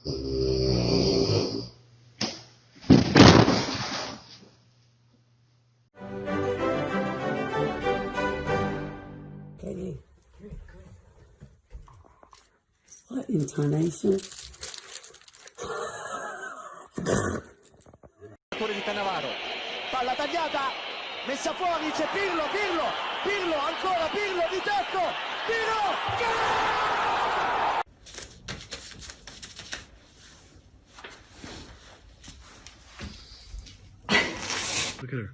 Katie. What intonation? Di Cannavaro, palla tagliata, messa fuori, c'è Pirlo, ancora Pirlo di tetto, tiro, Look at her.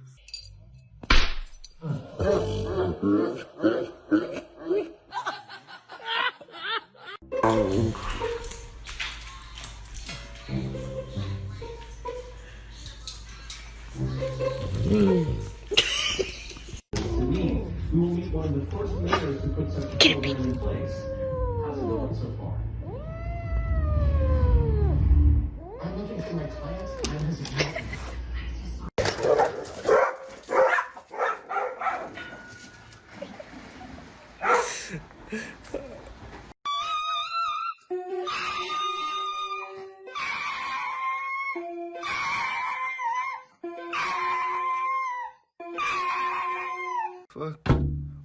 Fuck.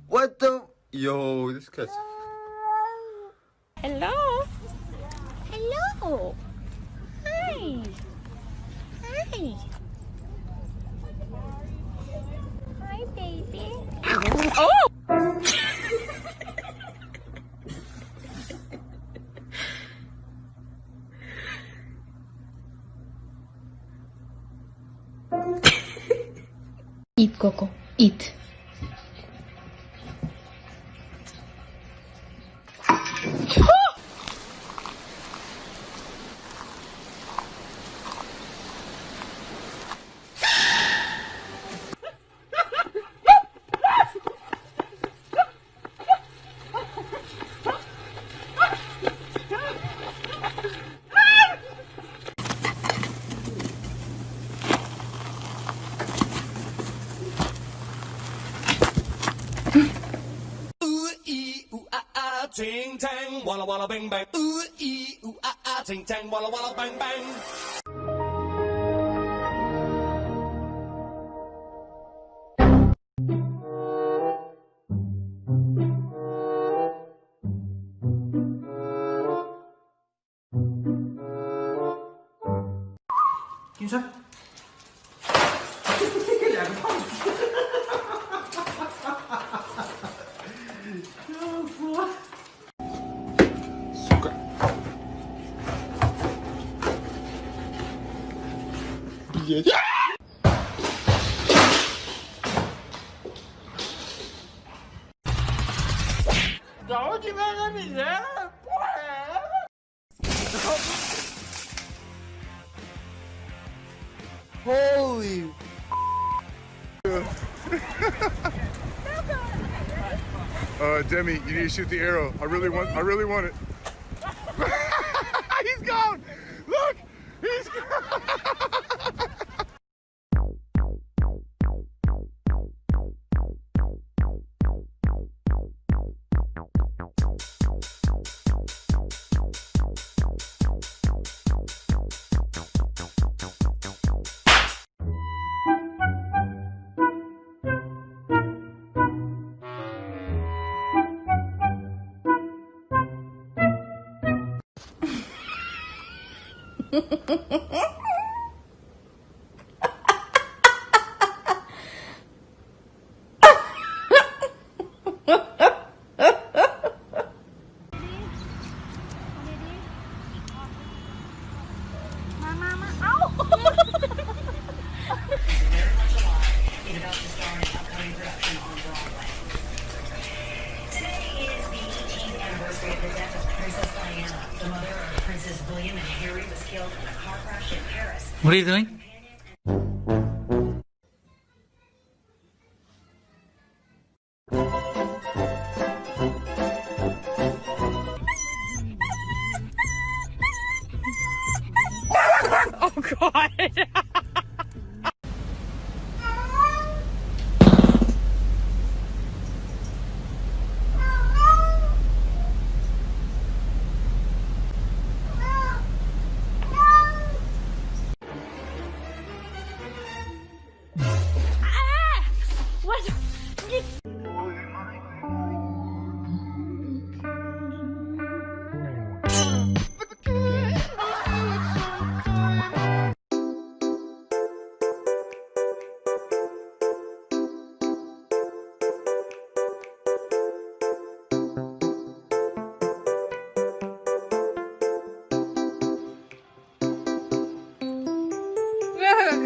What the? Yo, this guy's. Hello. Hello. Hi. Hi. Hi, baby. Oh! Eat, Coco. Eat. ting tang, walla walla bang bang, ooh ee ooh ah ah, ting tang, walla walla bang bang. Kim Sơn. Holy. Demi, you need to shoot the arrow. I really want it. He's gone. Look, he's gone. What are you doing? Oh, God.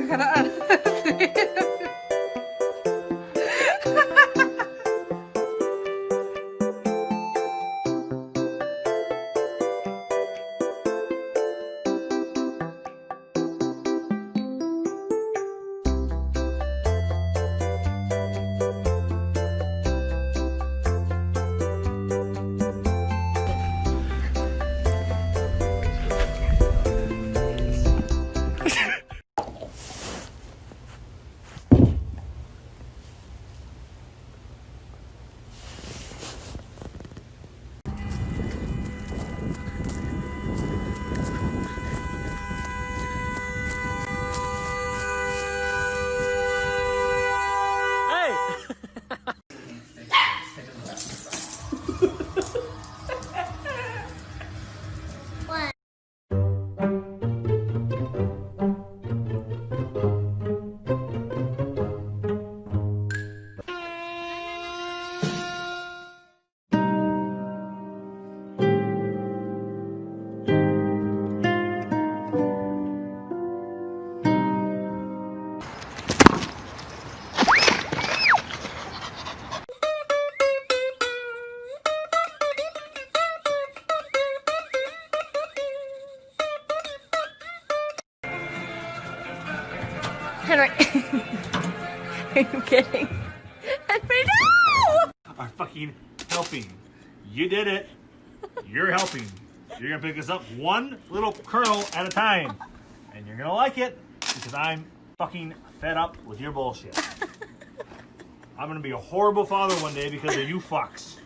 nakaraan. Henry. Are you kidding? Henry, no! Are fucking helping. You did it. You're helping. You're gonna pick this up one little kernel at a time. And you're gonna like it because I'm fucking fed up with your bullshit. I'm gonna be a horrible father one day because of you fucks.